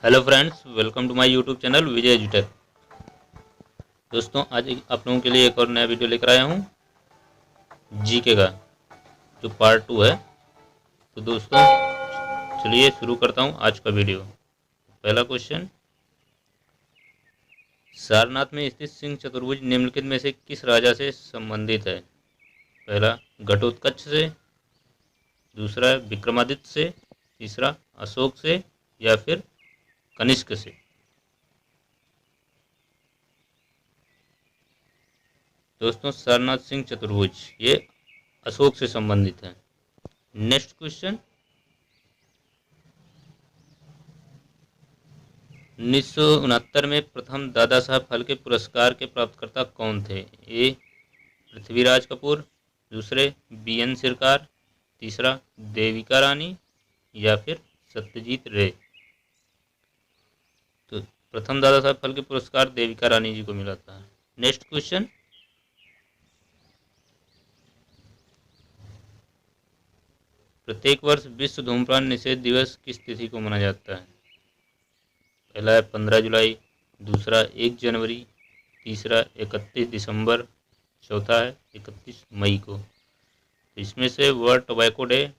Hello friends, welcome to my YouTube channel Vijay एजुटेक। दोस्तों, आज आप लोगों के लिए एक और नया वीडियो लेकर आया हूँ जीके का, जो पार्ट 2 है। तो दोस्तों, चलिए शुरू करता हूँ आज का वीडियो। पहला क्वेश्चन, सारनाथ में स्थित सिंह चतुर्भुज निम्नलिखित में से किस राजा से संबंधित है? पहला घटोत्कच से, दूसरा विक्रमादित्य से, तीसरा अशोक से, या फिर कनिष्क से। दोस्तों, सारनाथ सिंह चतुर्भुज ये अशोक से संबंधित है। नेक्स्ट क्वेश्चन, 1969 में प्रथम दादा साहब फाल्के पुरस्कार के प्राप्तकर्ता कौन थे? ए पृथ्वीराज कपूर, दूसरे बीएन सिरकार, तीसरा देविका रानी, या फिर सत्यजीत रे। तो प्रथम दादा साहब फाल्के पुरस्कार देविका रानी जी को मिला था। नेक्स्ट क्वेश्चन, प्रत्येक वर्ष विश्व धूम्रपान निषेध दिवस किस तिथि को मनाया जाता है? पहला है 15 जुलाई, दूसरा 1 जनवरी, तीसरा 31 दिसंबर, चौथा है 31 मई को। तो इसमें से world tobacco day,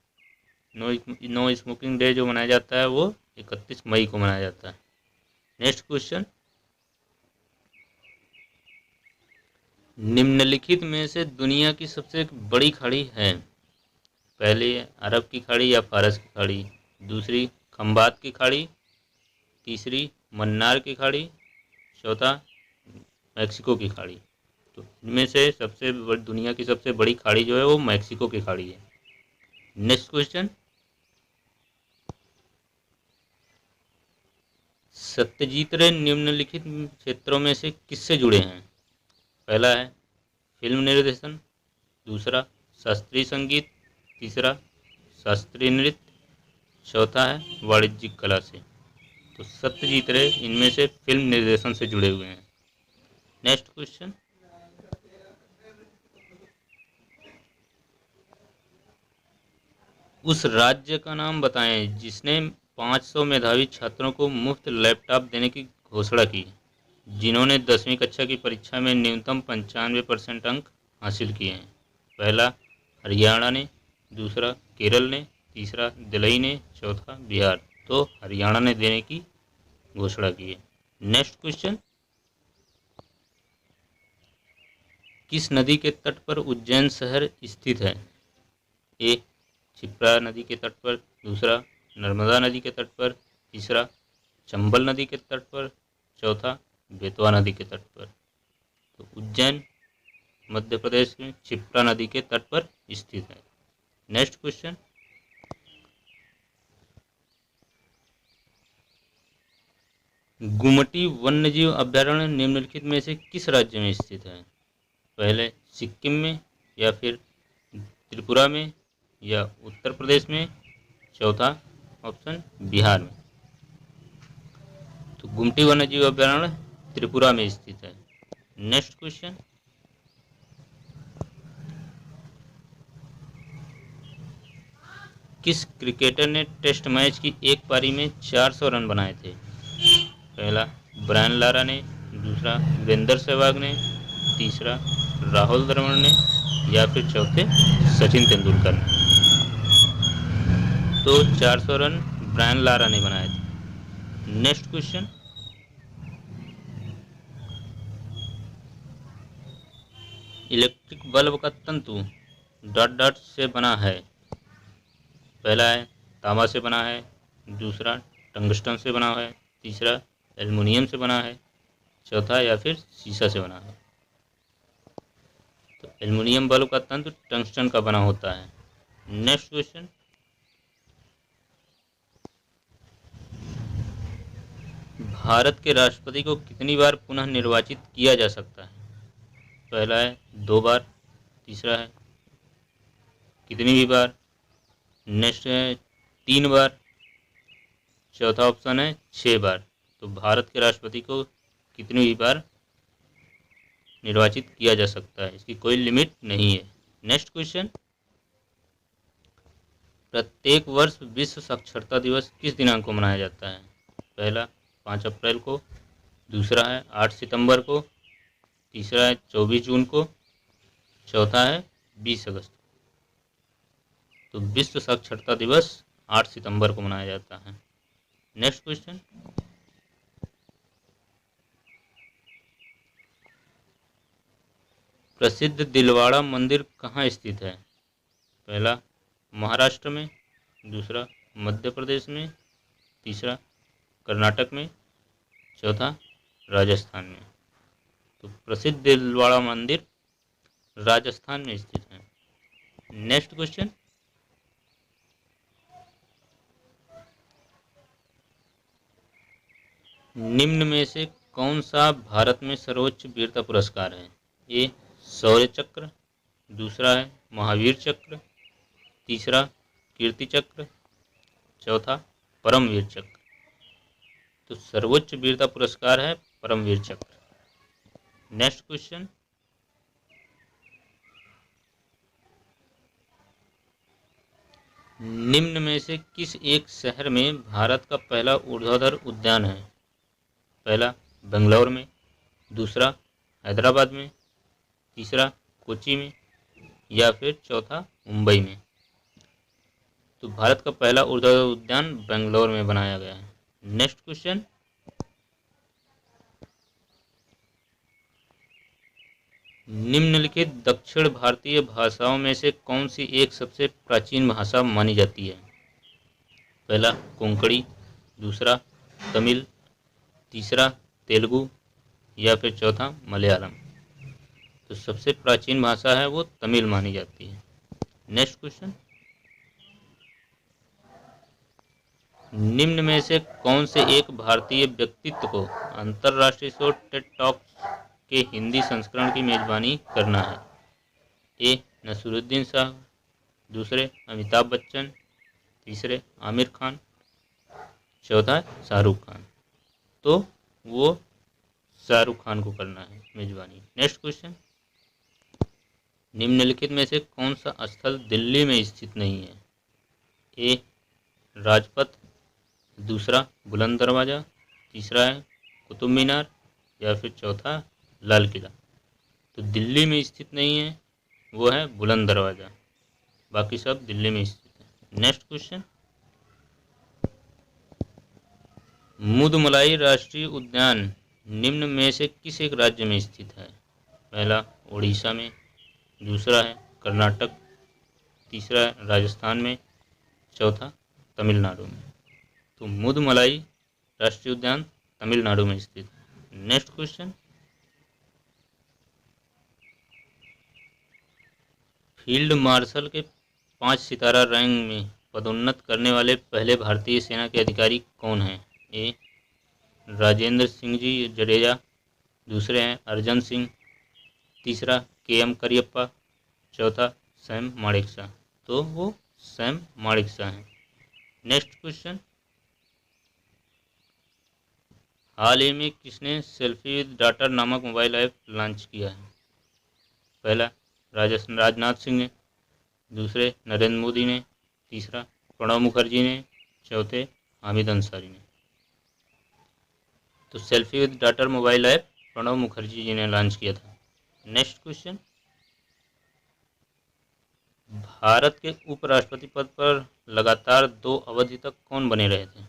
no smoking day जो मनाया जाता है वो 31 मई को मनाया जाता है। नेक्स्ट क्वेश्चन, निम्नलिखित में से दुनिया की सबसे बड़ी खाड़ी है? पहली अरब की खाड़ी या फारस की खाड़ी, दूसरी खंबात की खाड़ी, तीसरी मन्नार की खाड़ी, चौथा मैक्सिको की खाड़ी। तो इनमें से दुनिया की सबसे बड़ी खाड़ी जो है वो मैक्सिको की खाड़ी है। नेक्स्ट क्वेश्चन, सत्यजीत रे निम्नलिखित क्षेत्रों में से किससे जुड़े हैं? पहला है फिल्म निर्देशन, दूसरा शास्त्रीय संगीत, तीसरा शास्त्रीय नृत्य, चौथा है वाणिज्यिक कला से। तो सत्यजीत रे इनमें से फिल्म निर्देशन से जुड़े हुए हैं। नेक्स्ट क्वेश्चन, उस राज्य का नाम बताएं जिसने 500 मेधावी छात्रों को मुफ्त लैपटॉप देने की घोषणा की, जिन्होंने 10वीं कक्षा की परीक्षा में न्यूनतम 95% अंक हासिल किए हैं। पहला हरियाणा ने, दूसरा केरल ने, तीसरा दिल्ली ने, चौथा बिहार। तो हरियाणा ने देने की घोषणा की है। नेक्स्ट क्वेश्चन, किस नदी के तट पर उज्जैन शहर स्थित है? ए क्षिप्रा नदी के तट पर, दूसरा नर्मदा नदी के तट पर, तीसरा चंबल नदी के तट पर, चौथा बेतवा नदी के तट पर। तो उज्जैन मध्य प्रदेश में क्षिप्रा नदी के तट पर स्थित है। नेक्स्ट क्वेश्चन, गुमटी वन्यजीव अभयारण्य निम्नलिखित में से किस राज्य में स्थित है? पहले सिक्किम में, या फिर त्रिपुरा में, या उत्तर प्रदेश में, चौथा ऑप्शन बिहार में। तो गुमटी वन्यजीव अभयारण्य त्रिपुरा में स्थित है। नेक्स्ट क्वेश्चन, किस क्रिकेटर ने टेस्ट मैच की एक पारी में 400 रन बनाए थे? पहला ब्रायन लारा ने, दूसरा वीरेंद्र सहवाग ने, तीसरा राहुल द्रविड़ ने, या फिर चौथे सचिन तेंदुलकर ने। तो 400 रन ब्रायन लारा ने बनाए थे। नेक्स्ट क्वेश्चन, इलेक्ट्रिक बल्ब का तंतु डॉट डॉट से बना है। पहला है तांबा से बना है, दूसरा टंगस्टन से बना है, तीसरा एल्युमिनियम से बना है, चौथा या फिर शीशा से बना है। तो एल्युमिनियम बल्ब का तंतु टंगस्टन का बना होता है। नेक्स्ट क्वेश्चन, भारत के राष्ट्रपति को कितनी बार पुनः निर्वाचित किया जा सकता है? पहला है 2 बार, तीसरा है कितनी भी बार, नेक्स्ट है 3 बार, चौथा ऑप्शन है 6 बार। तो भारत के राष्ट्रपति को कितनी भी बार निर्वाचित किया जा सकता है, इसकी कोई लिमिट नहीं है। नेक्स्ट क्वेश्चन, प्रत्येक वर्ष विश्व साक्षरता दिवस किस दिनांक को मनाया जाता है? पहला 5 अप्रैल को, दूसरा है 8 सितंबर को, तीसरा है 24 जून को, चौथा है 20 अगस्त। तो विश्व साक्षरता दिवस 8 सितंबर को मनाया जाता है। नेक्स्ट क्वेश्चन, प्रसिद्ध दिलवाड़ा मंदिर कहाँ स्थित है? पहला महाराष्ट्र में, दूसरा मध्य प्रदेश में, तीसरा कर्नाटक में, चौथा राजस्थान में। तो प्रसिद्ध दिलवाड़ा मंदिर राजस्थान में स्थित है। नेक्स्ट क्वेश्चन, निम्न में से कौन सा भारत में सर्वोच्च वीरता पुरस्कार है? ए शौर्य चक्र, दूसरा है महावीर चक्र, तीसरा कीर्ति चक्र, चौथा परमवीर चक्र। तो सर्वोच्च वीरता पुरस्कार है परमवीर चक्र। नेक्स्ट क्वेश्चन, निम्न में से किस एक शहर में भारत का पहला ऊर्ध्वाधर उद्यान है? पहला बेंगलोर में, दूसरा हैदराबाद में, तीसरा कोच्चि में, या फिर चौथा मुंबई में। तो भारत का पहला ऊर्ध्वाधर उद्यान बेंगलोर में बनाया गया है। नेक्स्ट क्वेश्चन, निम्नलिखित दक्षिण भारतीय भाषाओं में से कौन सी एक सबसे प्राचीन भाषा मानी जाती है? पहला कोंकणी, दूसरा तमिल, तीसरा तेलुगु, या फिर चौथा मलयालम। तो सबसे प्राचीन भाषा है वो तमिल मानी जाती है। नेक्स्ट क्वेश्चन, निम्न में से कौन से एक भारतीय व्यक्तित्व को अंतर्राष्ट्रीय शो टेड टॉक्स के हिंदी संस्करण की मेजबानी करना है? ए नसीरुद्दीन शाह, दूसरे अमिताभ बच्चन, तीसरे आमिर खान, चौथा शाहरुख खान। तो वो शाहरुख खान को करना है मेजबानी। नेक्स्ट क्वेश्चन, निम्नलिखित में से कौन सा स्थल दिल्ली में स्थित नहीं है? ए राजपथ, दूसरा बुलंद दरवाज़ा, तीसरा है कुतुब मीनार, या फिर चौथा लाल किला। तो दिल्ली में स्थित नहीं है वो है बुलंद दरवाज़ा, बाकी सब दिल्ली में स्थित है। नेक्स्ट क्वेश्चन, मुदमलाई राष्ट्रीय उद्यान निम्न में से किस एक राज्य में स्थित है? पहला उड़ीसा में, दूसरा है कर्नाटक, तीसरा है राजस्थान में, चौथा तमिलनाडु में। तो मुदमलाई राष्ट्रीय उद्यान तमिलनाडु में स्थित है। नेक्स्ट क्वेश्चन, फील्ड मार्शल के 5 सितारा रैंक में पदोन्नत करने वाले पहले भारतीय सेना के अधिकारी कौन हैं? ए राजेंद्र सिंह जी जडेजा, दूसरे हैं अर्जन सिंह, तीसरा के.एम. करियप्पा, चौथा सैम माणिकशा। तो वो सैम माणिकशा हैं। नेक्स्ट क्वेश्चन, हाल ही में किसने सेल्फी विद डॉटर नामक मोबाइल ऐप लॉन्च किया है? पहला राजनाथ सिंह ने, दूसरे नरेंद्र मोदी ने, तीसरा प्रणब मुखर्जी ने, चौथे हामिद अंसारी ने। तो selfie with daughter mobile app Pranab Mukherjee ji ने लॉन्च किया था। नेक्स्ट क्वेश्चन, भारत के उपराष्ट्रपति पद पर लगातार 2 अवधि तक कौन बने रहे थे?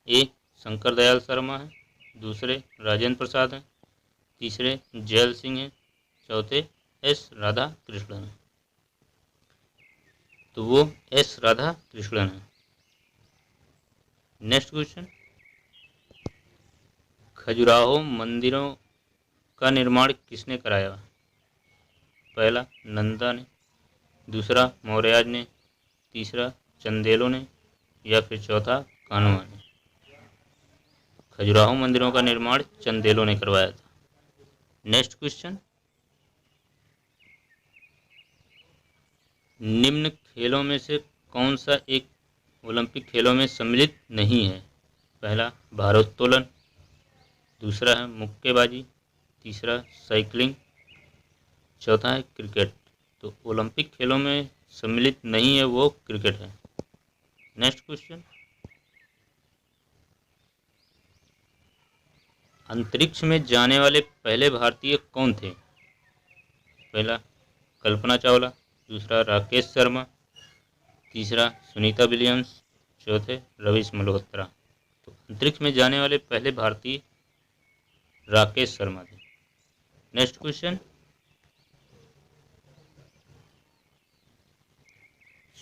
ए शंकर दयाल शर्मा है, दूसरे राजेंद्र प्रसाद हैं, तीसरे जैल सिंह हैं, चौथे एस राधा कृष्णन हैं। तो वो एस राधा कृष्णन हैं। नेक्स्ट क्वेश्चन, खजुराहो मंदिरों का निर्माण किसने कराया? पहला नंदा ने, दूसरा मौर्यराज ने, तीसरा चंदेलों ने, या फिर चौथा कान्हा ने। खजुराहो मंदिरों का निर्माण चंदेलों ने करवाया था। नेक्स्ट क्वेश्चन, निम्न खेलों में से कौन सा एक ओलंपिक खेलों में सम्मिलित नहीं है? पहला भारोत्तोलन, दूसरा है मुक्केबाजी, तीसरा साइकिलिंग, चौथा है क्रिकेट। तो ओलंपिक खेलों में सम्मिलित नहीं है वो क्रिकेट है। नेक्स्ट क्वेश्चन, अंतरिक्ष में जाने वाले पहले भारतीय कौन थे? पहला कल्पना चावला, दूसरा राकेश शर्मा, तीसरा सुनीता विलियम्स, चौथे रवीश मल्होत्रा। तो अंतरिक्ष में जाने वाले पहले भारतीय राकेश शर्मा थे। नेक्स्ट क्वेश्चन,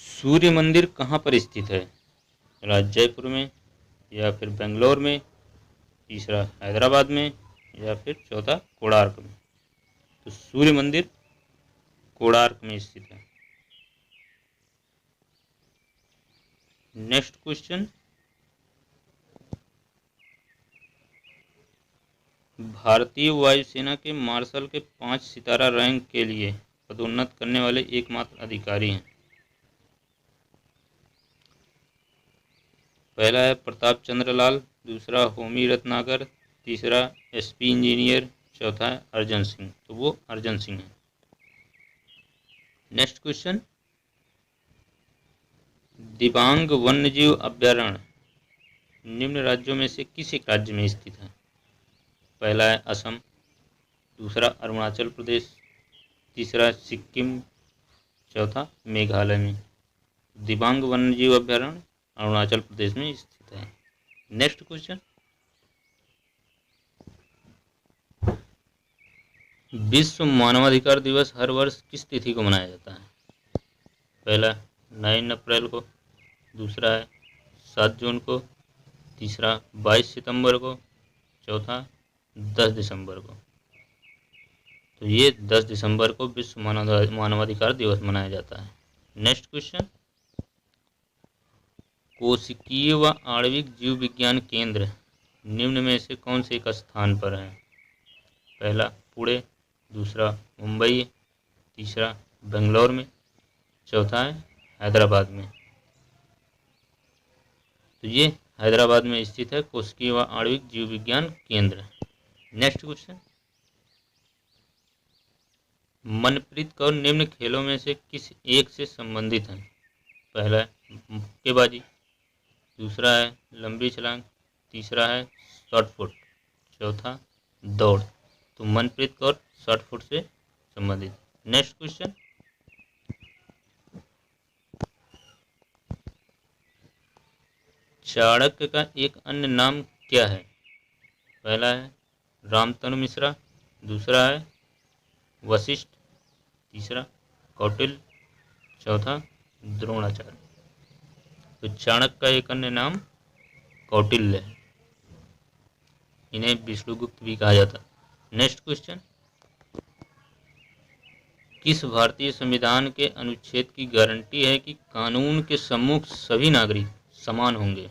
सूर्य मंदिर कहाँ पर स्थित है? पहला जयपुर में, या फिर बेंगलोर में, तीसरा हैदराबाद में, या फिर चौथा कोणार्क में। तो सूर्य मंदिर कोणार्क में स्थित है। नेक्स्ट क्वेश्चन, भारतीय वायुसेना के मार्शल के 5 सितारा रैंक के लिए पदोन्नत करने वाले एकमात्र अधिकारी हैं। पहला है प्रताप चंद्र लाल, दूसरा होमी रत्नाकर, तीसरा एसपी इंजीनियर, चौथा है अर्जन सिंह। तो वो अर्जन सिंह है। नेक्स्ट क्वेश्चन, दिबांग वन्यजीव अभयारण्य निम्न राज्यों में से किस एक राज्य में स्थित है? पहला है असम, दूसरा अरुणाचल प्रदेश, तीसरा सिक्किम, चौथा मेघालय में। दिबांग वन्यजीव अभयारण्य अरुणाचल प्रदेश में स्थित है। नेक्स्ट क्वेश्चन, विश्व मानवाधिकार दिवस हर वर्ष किस तिथि को मनाया जाता है? पहला 9 अप्रैल को, दूसरा है 7 जून को, तीसरा 22 सितंबर को, चौथा 10 दिसंबर को। तो ये 10 दिसंबर को विश्व मानवाधिकार दिवस मनाया जाता है। नेक्स्ट क्वेश्चन, कोशिकीय व आणविक जीव विज्ञान केंद्र निम्न में से कौन से एक स्थान पर है? पहला पुणे, दूसरा मुंबई, तीसरा बेंगलोर में, चौथा है हैदराबाद में। तो ये हैदराबाद में स्थित है कोशिकीय व आणविक जीव विज्ञान केंद्र। नेक्स्ट क्वेश्चन, मनप्रीत कौर निम्न खेलों में से किस एक से संबंधित है? पहला है मुक्केबाजी, दूसरा है लंबी छलांग, तीसरा है शॉटपुट, चौथा दौड़। तो मनप्रीत कौर शॉटपुट से संबंधित। नेक्स्ट क्वेश्चन, चाणक्य का एक अन्य नाम क्या है? पहला है रामतनु मिश्रा, दूसरा है वशिष्ठ, तीसरा कौटिल्य, चौथा द्रोणाचार्य। तो चाणक्य का एक अन्य नाम कौटिल्य है। इन्हें विष्णुगुप्त भी कहा जाता है। नेक्स्ट क्वेश्चन, किस भारतीय संविधान के अनुच्छेद की गारंटी है कि कानून के सम्मुख सभी नागरिक समान होंगे?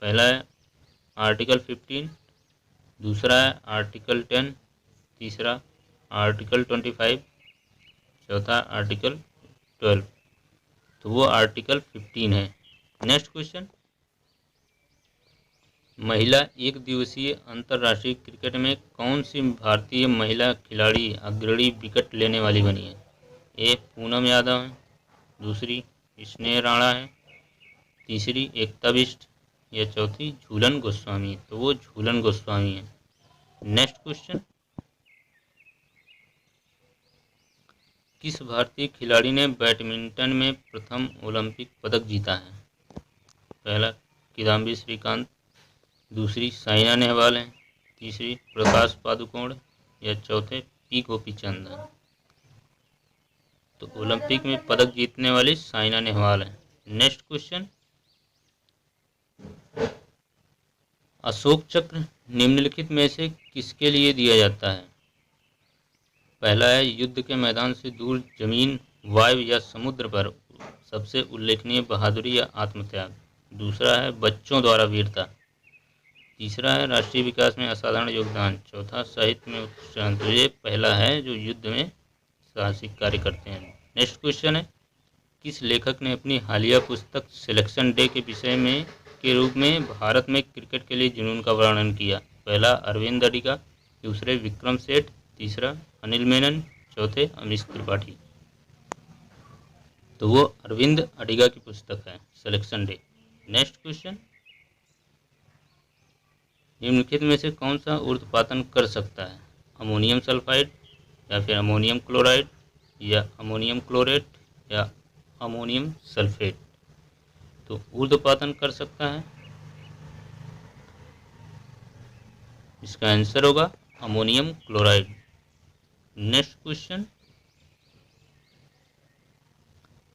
पहला है आर्टिकल 15, दूसरा है आर्टिकल 10, तीसरा आर्टिकल 25, चौथा आर्टिकल 12। तो वो आर्टिकल 15 है। नेक्स्ट क्वेश्चन, महिला एक दिवसीय अंतर्राष्ट्रीय क्रिकेट में कौन सी भारतीय महिला खिलाड़ी अग्रणी विकेट लेने वाली बनी है? ए पूनम यादव है, दूसरी स्नेह राणा है, तीसरी एकता बिष्ट, या चौथी झूलन गोस्वामी। तो वो झूलन गोस्वामी है। नेक्स्ट क्वेश्चन, किस भारतीय खिलाड़ी ने बैडमिंटन में प्रथम ओलंपिक पदक जीता है? पहला किदाम्बी श्रीकांत, दूसरी साइना नेहवाल है, तीसरी प्रकाश पादुकोण, या चौथे पी गोपीचंद है। तो ओलंपिक में पदक जीतने वाली साइना नेहवाल है। नेक्स्ट क्वेश्चन, अशोक चक्र निम्नलिखित में से किसके लिए दिया जाता है? पहला है युद्ध के मैदान से दूर जमीन, वायु या समुद्र पर सबसे उल्लेखनीय बहादुरी या आत्मत्याग, दूसरा है बच्चों द्वारा वीरता, तीसरा है राष्ट्रीय विकास में असाधारण योगदान, चौथा साहित्य में उत्कृष्ट। तो ये पहला है जो युद्ध में साहसिक कार्य करते हैं। नेक्स्ट क्वेश्चन है, किस लेखक ने अपनी हालिया पुस्तक सिलेक्शन डे के विषय में के रूप में भारत में क्रिकेट के लिए जुनून का वर्णन किया? पहला अरविंद अडिगा, दूसरे विक्रम सेठ, तीसरा अनिल मेनन, चौथे अमीश त्रिपाठी। तो वो अरविंद अडिगा की पुस्तक है सिलेक्शन डे। नेक्स्ट क्वेश्चन, निम्नलिखित में से कौन सा ऊर्ध्वपातन कर सकता है? अमोनियम सल्फाइड या फिर अमोनियम क्लोराइड या अमोनियम क्लोरेट या अमोनियम सल्फेट। तो ऊर्ध्वपातन कर सकता है, इसका आंसर होगा अमोनियम क्लोराइड। नेक्स्ट क्वेश्चन,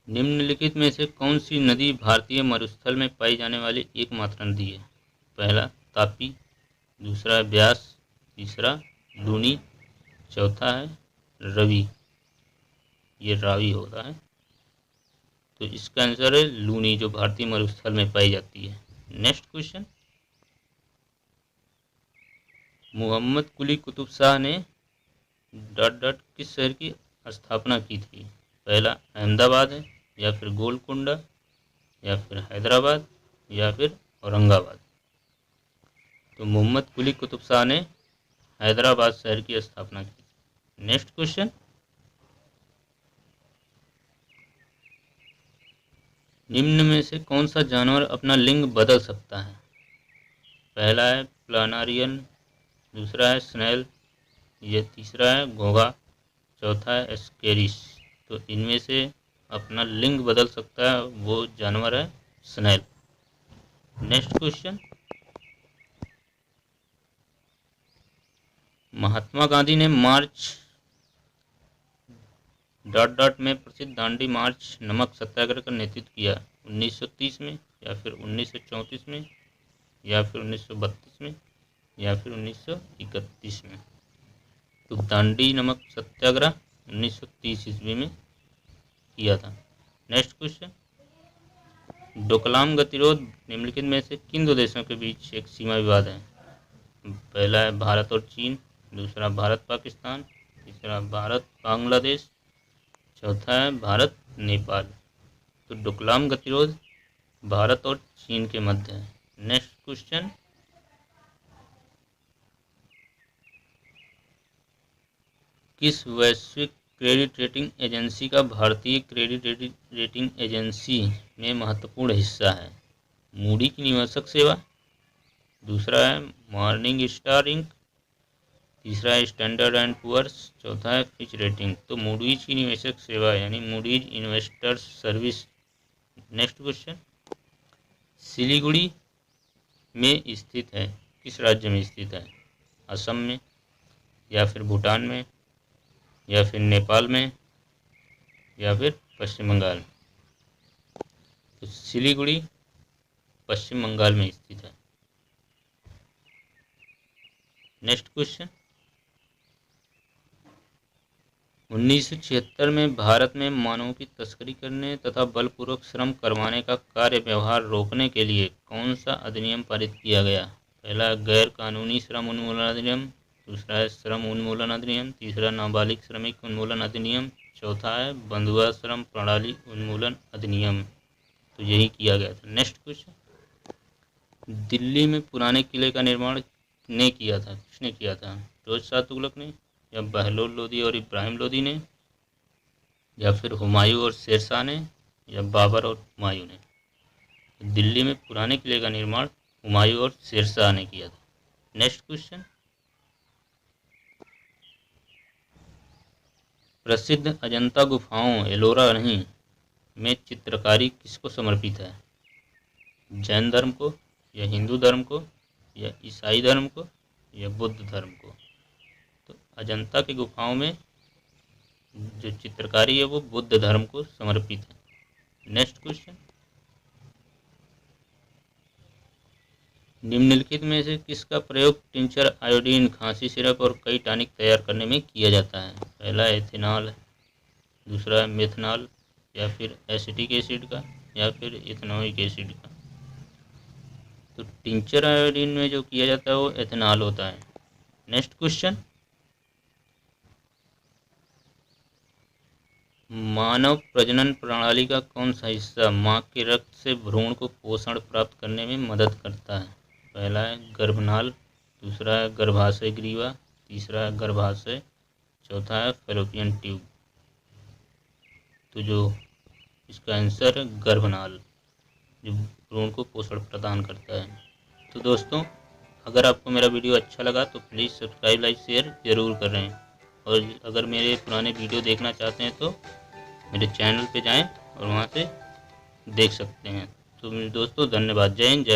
निम्नलिखित में से कौन सी नदी भारतीय मरुस्थल में पाई जाने वाली एकमात्र नदी है? पहला तापी, दूसरा ब्यास, तीसरा लूनी, चौथा है रवि। ये रावी होता है, तो इसका आंसर है लूनी, जो भारतीय मरुस्थल में पाई जाती है। नेक्स्ट क्वेश्चन, मोहम्मद कुली कुतुब शाह ने किस शहर की स्थापना की थी? पहला अहमदाबाद है, या फिर गोलकुंडा, या फिर हैदराबाद, या फिर औरंगाबाद। तो मोहम्मद कुली कुतुब शाह ने हैदराबाद शहर की स्थापना की। नेक्स्ट क्वेश्चन, निम्न में से कौन सा जानवर अपना लिंग बदल सकता है? पहला है प्लानारियन, दूसरा है स्नेल, ये तीसरा है घोंघा, चौथा है एस्केरिस। तो इनमें से अपना लिंग बदल सकता है वो जानवर है snail. Next question, Mahatma Gandhi ने मार्च में प्रसिद्ध दांडी मार्च नमक सत्याग्रह का नेतृत्व किया 1930 में, या फिर 1934 में, या फिर 1932 में, या फिर 1931 में। तो दांडी नमक सत्याग्रह 1930 ईस्वी में किया था। नेक्स्ट क्वेश्चन, डोकलाम गतिरोध निम्नलिखित में से किन दो देशों के बीच एक सीमा विवाद है? पहला है भारत और चीन, दूसरा भारत पाकिस्तान, तीसरा भारत बांग्लादेश, चौथा है भारत नेपाल। तो डोकलाम गतिरोध भारत और चीन के मध्य है। नेक्स्ट क्वेश्चन, किस वैश्विक क्रेडिट रेटिंग एजेंसी का भारतीय क्रेडिट रेटिंग एजेंसी में महत्वपूर्ण हिस्सा है? मूडी की निवेशक सेवा, दूसरा है मॉर्निंग स्टार इंक, तीसरा है स्टैंडर्ड एंड पुअर्स, चौथा है फिच रेटिंग। तो मूडीज की निवेशक सेवा यानी Moody's investors service. Next question, Siliguri में स्थित है, किस राज्य में स्थित है? असम में, या फिर भूटान में, या फिर नेपाल में, या फिर पश्चिम बंगाल में। तो सिलीगुड़ी पश्चिम बंगाल में स्थित है। नेक्स्ट क्वेश्चन, 1976 में भारत में मानवों की तस्करी करने तथा बलपूर्वक श्रम करवाने का कार्य व्यवहार रोकने के लिए कौन सा अधिनियम पारित किया गया? पहला गैर कानूनी श्रम उन्मूलन अधिनियम, दूसरा है श्रम उन्मूलन अधिनियम, तीसरा नाबालिग श्रमिक उन्मूलन अधिनियम, चौथा है बंधुआ श्रम प्रणाली उन्मूलन अधिनियम। तो यही किया गया था। नेक्स्ट क्वेश्चन, दिल्ली में पुराने किले का निर्माण किसने किया था? फिरोज शाह तुगलक ने, या बहलोल लोदी और इब्राहिम लोदी ने, या फिर हुमायूं और शेरशाह ने, या बाबर और हुमायूं ने। दिल्ली में पुराने किले का निर्माण हुमायूं और शेरशाह ने किया था। नेक्स्ट क्वेश्चन, प्रसिद्ध अजंता गुफाओं एलोरा नहीं में चित्रकारी किसको समर्पित है? जैन धर्म को, या हिंदू धर्म को, या ईसाई धर्म को, या बुद्ध धर्म को। तो अजंता की गुफाओं में जो चित्रकारी है वो बुद्ध धर्म को समर्पित है। नेक्स्ट क्वेश्चन, निम्नलिखित में से किसका प्रयोग टिंचर आयोडीन, खांसी सिरप और कई टॉनिक तैयार करने में किया जाता है? पहला एथेनॉल, दूसरा है मेथनॉल, या फिर एसिटिक एसिड का, या फिर इथेनोइक एसिड का। तो टिंचर आयोडीन में जो किया जाता है वो एथेनॉल होता है। नेक्स्ट क्वेश्चन, मानव प्रजनन प्रणाली का कौन सा हिस्सा मां के रक्त से भ्रूण को पोषण प्राप्त करने में मदद करता है? पहला है गर्भनाल, दूसरा है गर्भाशय ग्रीवा, तीसरा है गर्भाशय, चौथा है फैलोपियन ट्यूब। तो जो इसका आंसर है गर्भनाल, जो भ्रूण को पोषण प्रदान करता है। तो दोस्तों अगर आपको मेरा वीडियो अच्छा लगा तो प्लीज़ सब्सक्राइब लाइक शेयर ज़रूर कर रहे हैं। और अगर मेरे पुराने वीडियो देखना चाहते हैं तो मेरे चैनल पे जाएं और वहाँ से देख सकते हैं। तो दोस्तों धन्यवाद। जय हिंद, जय भारत।